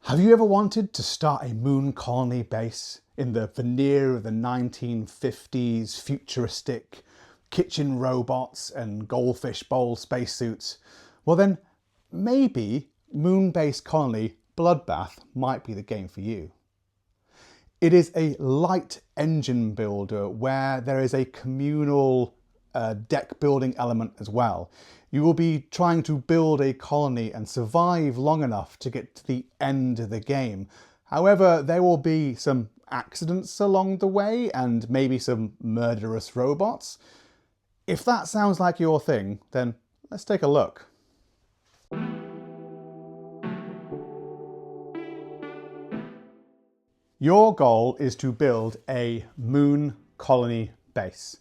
Have you ever wanted to start a moon colony base in the veneer of the 1950s futuristic kitchen robots and goldfish bowl spacesuits? Well then, maybe moon-based colony Bloodbath might be the game for you. It is a light engine builder where there is a communal deck building element as well. You will be trying to build a colony and survive long enough to get to the end of the game. However, there will be some accidents along the way and maybe some murderous robots. If that sounds like your thing, then let's take a look. Your goal is to build a moon colony base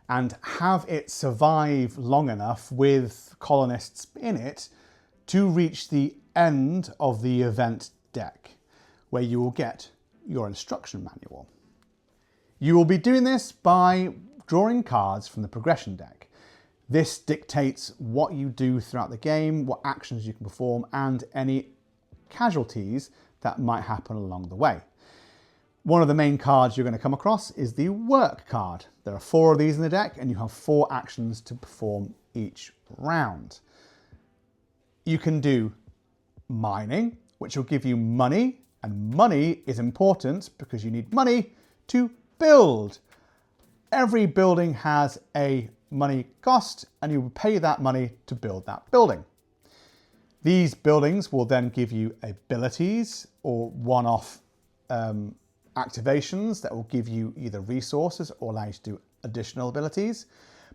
and have it survive long enough with colonists in it to reach the end of the event deck, where you will get your instruction manual. You will be doing this by drawing cards from the progression deck. This dictates what you do throughout the game, what actions you can perform, and any casualties that might happen along the way. One of the main cards you're going to come across is the work card. There are 4 of these in the deck and you have 4 actions to perform each round. You can do mining, which will give you money, and money is important because you need money to build. Every building has a money cost and you will pay that money to build that building. These buildings will then give you abilities or one-off activations that will give you either resources or allow you to do additional abilities,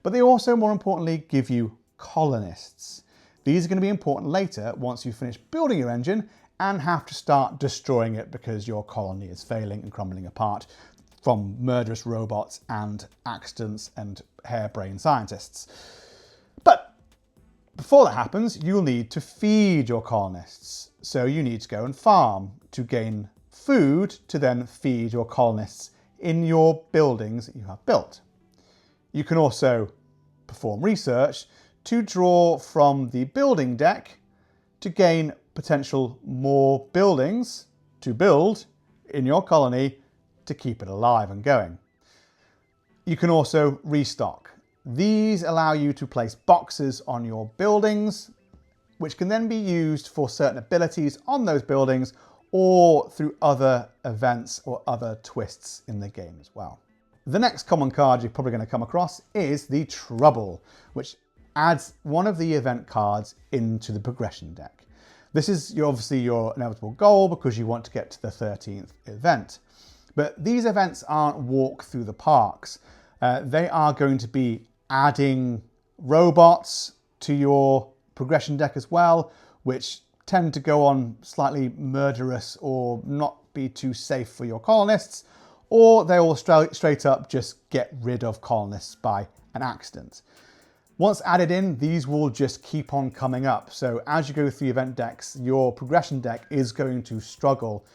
but they also, more importantly, give you colonists. These are going to be important later once you finish building your engine and have to start destroying it because your colony is failing and crumbling apart from murderous robots and accidents and harebrained scientists. But before that happens, you'll need to feed your colonists. So you need to go and farm to gain food to then feed your colonists in your buildings that you have built. You can also perform research to draw from the building deck to gain potential more buildings to build in your colony to keep it alive and going. You can also restock. These allow you to place boxes on your buildings, which can then be used for certain abilities on those buildings or through other events or other twists in the game as well. The next common card you're probably going to come across is the Trouble, which adds one of the event cards into the progression deck. This is obviously your inevitable goal because you want to get to the 13th event. But these events aren't walk through the parks. They are going to be adding robots to your progression deck as well, which tend to go on slightly murderous or not be too safe for your colonists, or they will straight up just get rid of colonists by an accident. Once added in, these will just keep on coming up. So as you go through event decks, your progression deck is going to struggle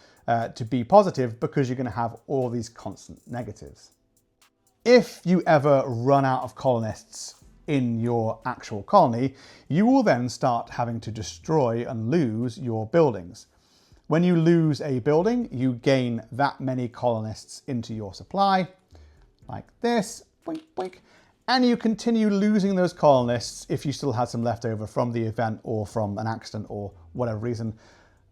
to be positive because you're going to have all these constant negatives. If you ever run out of colonists in your actual colony, you will then start having to destroy and lose your buildings. When you lose a building, you gain that many colonists into your supply, like this, boink, boink, and you continue losing those colonists if you still had some left over from the event or from an accident or whatever reason,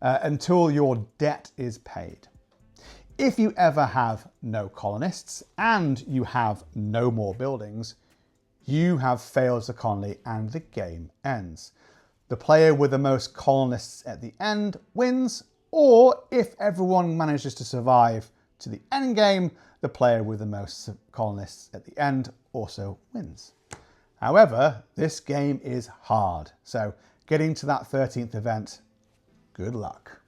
until your debt is paid. If you ever have no colonists and you have no more buildings, you have failed as a colony and the game ends. The player with the most colonists at the end wins, or if everyone manages to survive to the end game, the player with the most colonists at the end also wins. However, this game is hard, so getting to that 13th event, good luck.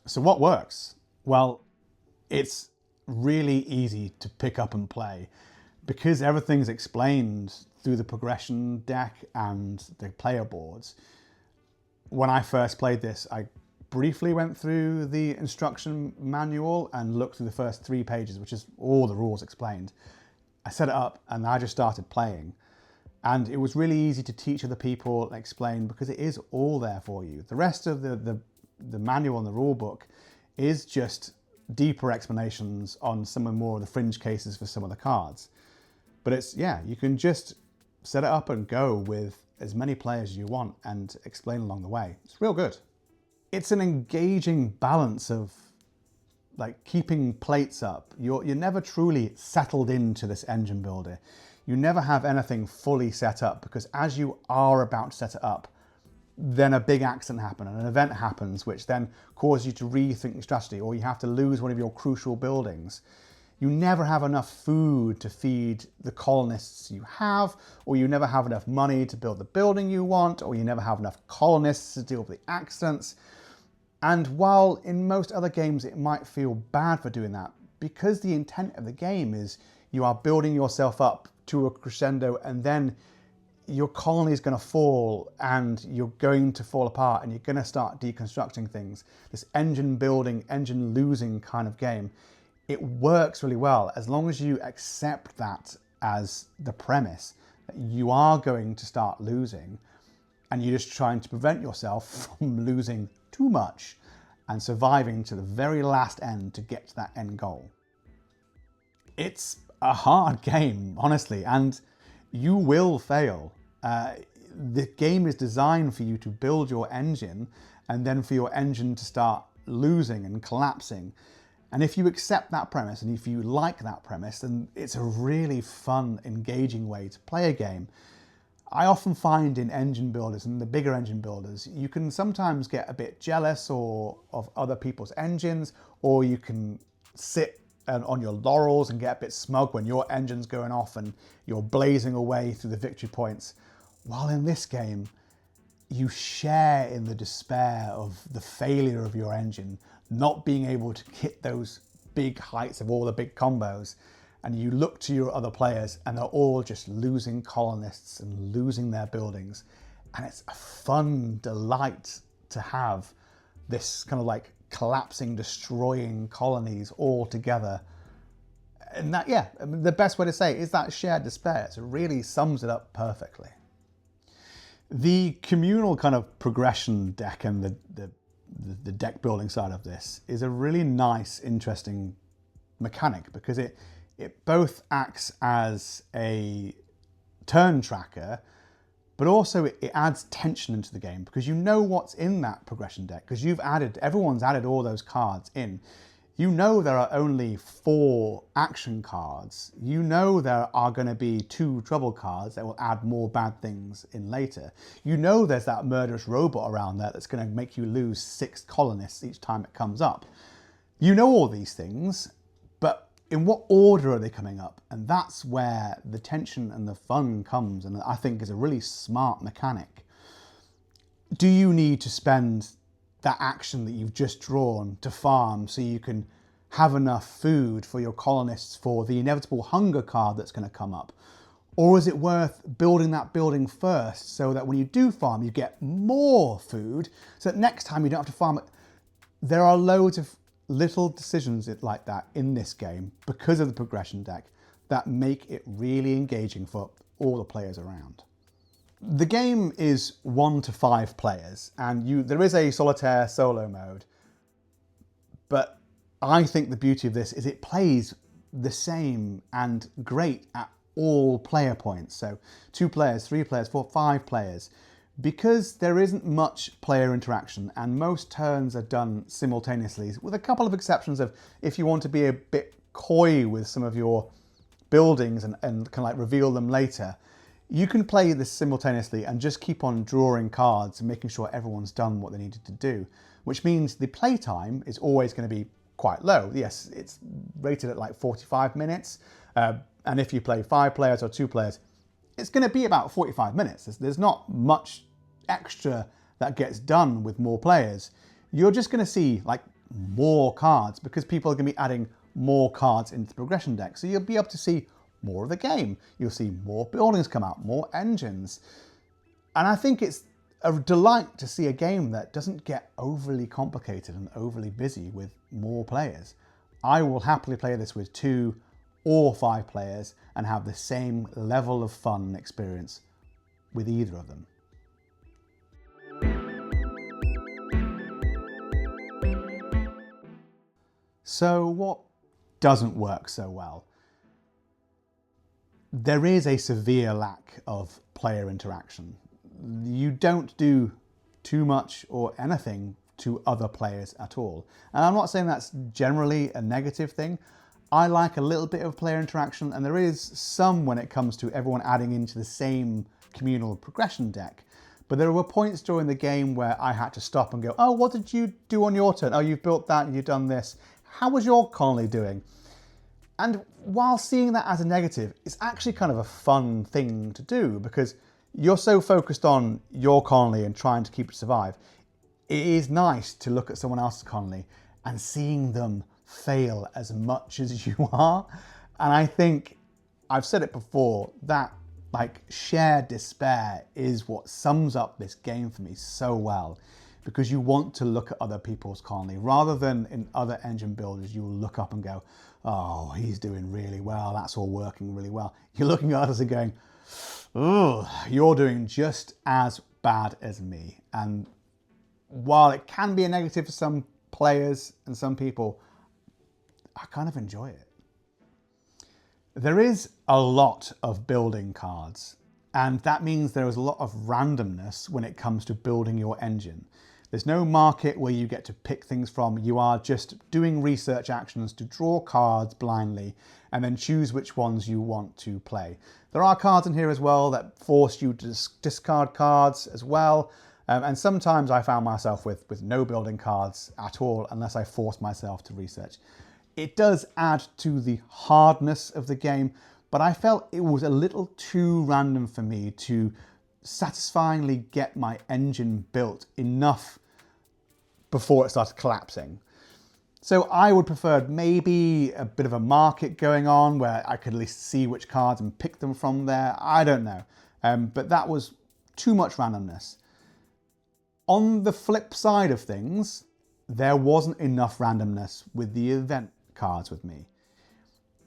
So what works? Well, it's really easy to pick up and play because everything's explained through the progression deck and the player boards. When I first played this, I briefly went through the instruction manual and looked through the first 3 pages, which is all the rules explained. I set it up and I just started playing. And it was really easy to teach other people and explain because it is all there for you. The rest of the manual and the rule book is just deeper explanations on some of more of the fringe cases for some of the cards. But it's, yeah, you can just set it up and go with as many players as you want and explain along the way. It's real good. It's an engaging balance of like keeping plates up. You're never truly settled into this engine builder. You never have anything fully set up because as you are about to set it up, then a big accident happens, an event happens, which then causes you to rethink your strategy, or you have to lose one of your crucial buildings. You never have enough food to feed the colonists you have, or you never have enough money to build the building you want, or you never have enough colonists to deal with the accidents. And while in most other games it might feel bad for doing that, because the intent of the game is you are building yourself up to a crescendo and then your colony is going to fall and you're going to fall apart and you're going to start deconstructing things. This engine building, engine losing kind of game, it works really well as long as you accept that as the premise, that you are going to start losing and you're just trying to prevent yourself from losing too much and surviving to the very last end to get to that end goal. It's a hard game, honestly, and you will fail. The game is designed for you to build your engine and then for your engine to start losing and collapsing. And if you accept that premise and if you like that premise, then it's a really fun, engaging way to play a game. I often find in engine builders and the bigger engine builders, you can sometimes get a bit jealous of other people's engines, or you can sit on your laurels and get a bit smug when your engine's going off and you're blazing away through the victory points. While in this game, you share in the despair of the failure of your engine, not being able to hit those big heights of all the big combos. And you look to your other players and they're all just losing colonists and losing their buildings. And it's a fun delight to have this kind of like collapsing, destroying colonies all together. And that, yeah, I mean, the best way to say it is that shared despair. So it really sums it up perfectly. The communal kind of progression deck and the deck building side of this is a really nice, interesting mechanic because it both acts as a turn tracker, but also it adds tension into the game because you know what's in that progression deck because everyone's added all those cards in. You know there are only 4 action cards. You know there are going to be 2 trouble cards that will add more bad things in later. You know there's that murderous robot around there that's going to make you lose 6 colonists each time it comes up. You know all these things, but in what order are they coming up? And that's where the tension and the fun comes, and I think is a really smart mechanic. Do you need to spend that action that you've just drawn to farm so you can have enough food for your colonists for the inevitable hunger card that's going to come up? Or is it worth building that building first so that when you do farm, you get more food so that next time you don't have to farm it? There are loads of little decisions like that in this game because of the progression deck that make it really engaging for all the players around. The game is 1 to 5 players and there is a solitaire solo mode, but I think the beauty of this is it plays the same and great at all player points. So 2 players, 3 players, 4, 5 players. Because there isn't much player interaction and most turns are done simultaneously, with a couple of exceptions of if you want to be a bit coy with some of your buildings and kind of like reveal them later, you can play this simultaneously and just keep on drawing cards and making sure everyone's done what they needed to do, which means the play time is always going to be quite low. Yes, it's rated at like 45 minutes. And if you play 5 players or 2 players, it's going to be about 45 minutes. There's not much extra that gets done with more players. You're just going to see like more cards because people are going to be adding more cards into the progression deck. So you'll be able to see more of the game. You'll see more buildings come out, more engines. And I think it's a delight to see a game that doesn't get overly complicated and overly busy with more players. I will happily play this with 2 or 5 players and have the same level of fun and experience with either of them. So what doesn't work so well? There is a severe lack of player interaction. You don't do too much or anything to other players at all. And I'm not saying that's generally a negative thing. I like a little bit of player interaction, and there is some when it comes to everyone adding into the same communal progression deck. But there were points during the game where I had to stop and go, oh, what did you do on your turn? Oh, you've built that and you've done this. How was your colony doing? And while seeing that as a negative, it's actually kind of a fun thing to do because you're so focused on your colony and trying to keep it survive. It is nice to look at someone else's colony and seeing them fail as much as you are. And I think, I've said it before, that like shared despair is what sums up this game for me so well, because you want to look at other people's colony rather than in other engine builders. You will look up and go, oh, he's doing really well. That's all working really well. You're looking at others and going, oh, you're doing just as bad as me. And while it can be a negative for some players and some people, I kind of enjoy it. There is a lot of building cards, and that means there is a lot of randomness when it comes to building your engine. There's no market where you get to pick things from. You are just doing research actions to draw cards blindly and then choose which ones you want to play. There are cards in here as well that force you to discard cards as well. And sometimes I found myself with no building cards at all unless I forced myself to research. It does add to the hardness of the game, but I felt it was a little too random for me to satisfyingly get my engine built enough before it started collapsing. So I would prefer maybe a bit of a market going on where I could at least see which cards and pick them from there. I don't know. But that was too much randomness. On the flip side of things, there wasn't enough randomness with the event cards with me.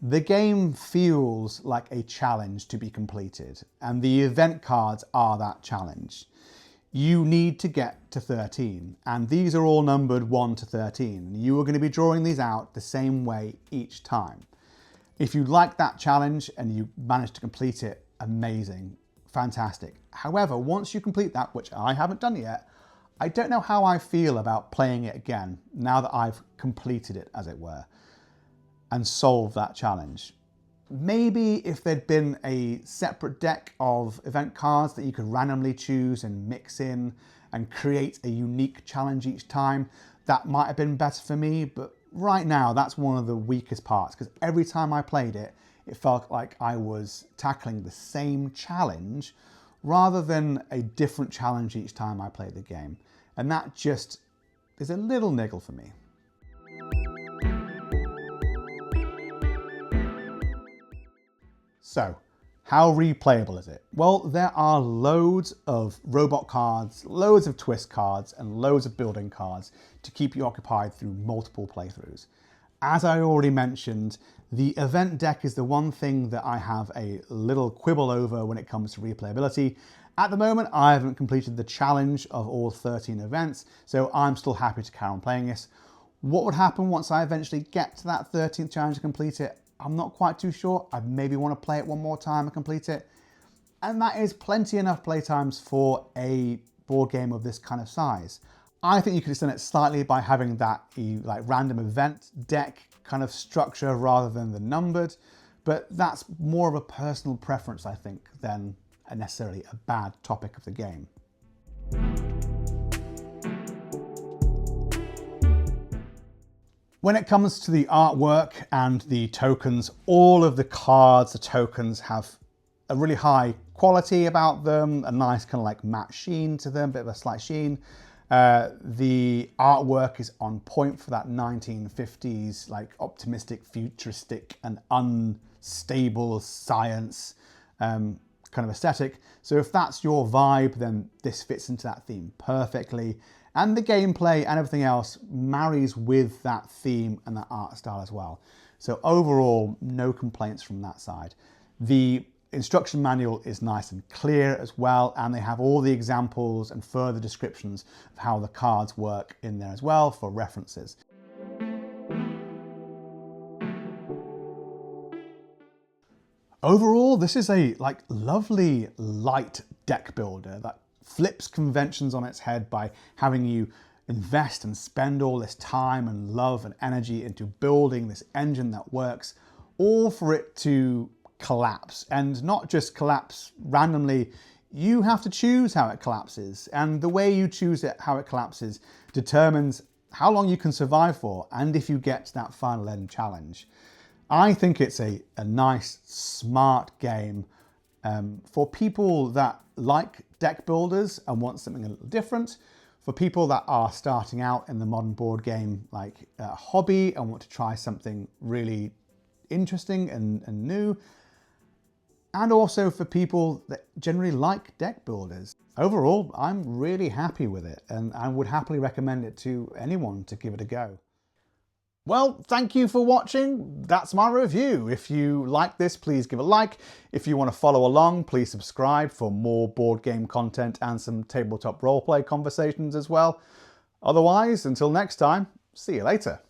The game feels like a challenge to be completed, and the event cards are that challenge. You need to get to 13, and these are all numbered 1 to 13. You are going to be drawing these out the same way each time. If you like that challenge and you manage to complete it, amazing, fantastic. However, once you complete that, which I haven't done yet, I don't know how I feel about playing it again now that I've completed it, as it were, and solved that challenge. Maybe if there'd been a separate deck of event cards that you could randomly choose and mix in and create a unique challenge each time, that might have been better for me. But right now, that's one of the weakest parts, because every time I played it, it felt like I was tackling the same challenge rather than a different challenge each time I played the game. And that just is a little niggle for me. So, how replayable is it? Well, there are loads of robot cards, loads of twist cards, and loads of building cards to keep you occupied through multiple playthroughs. As I already mentioned, the event deck is the one thing that I have a little quibble over when it comes to replayability. At the moment, I haven't completed the challenge of all 13 events, so I'm still happy to carry on playing this. What would happen once I eventually get to that 13th challenge and complete it? I'm not quite too sure. I maybe want to play it one more time and complete it. And that is plenty enough playtimes for a board game of this kind of size. I think you could extend it slightly by having that like random event deck kind of structure rather than the numbered, but that's more of a personal preference, I think, than necessarily a bad topic of the game. When it comes to the artwork and the tokens, all of the cards, the tokens have a really high quality about them, a nice kind of like matte sheen to them, a bit of a slight sheen. The artwork is on point for that 1950s, like optimistic, futuristic and unstable science kind of aesthetic. So if that's your vibe, then this fits into that theme perfectly. And the gameplay and everything else marries with that theme and that art style as well. So overall, no complaints from that side. The instruction manual is nice and clear as well, and they have all the examples and further descriptions of how the cards work in there as well for references. Overall, this is a lovely light deck builder that flips conventions on its head by having you invest and spend all this time and love and energy into building this engine that works, all for it to collapse, and not just collapse randomly. You have to choose how it collapses, and the way you choose it, how it collapses, determines how long you can survive for and if you get to that final end challenge. I think it's a nice, smart game for people that like deck builders and want something a little different, for people that are starting out in the modern board game hobby and want to try something really interesting and new, and also for people that generally like deck builders. Overall, I'm really happy with it, and I would happily recommend it to anyone to give it a go. Well, thank you for watching. That's my review. If you like this, please give a like. If you want to follow along, please subscribe for more board game content and some tabletop roleplay conversations as well. Otherwise, until next time, see you later.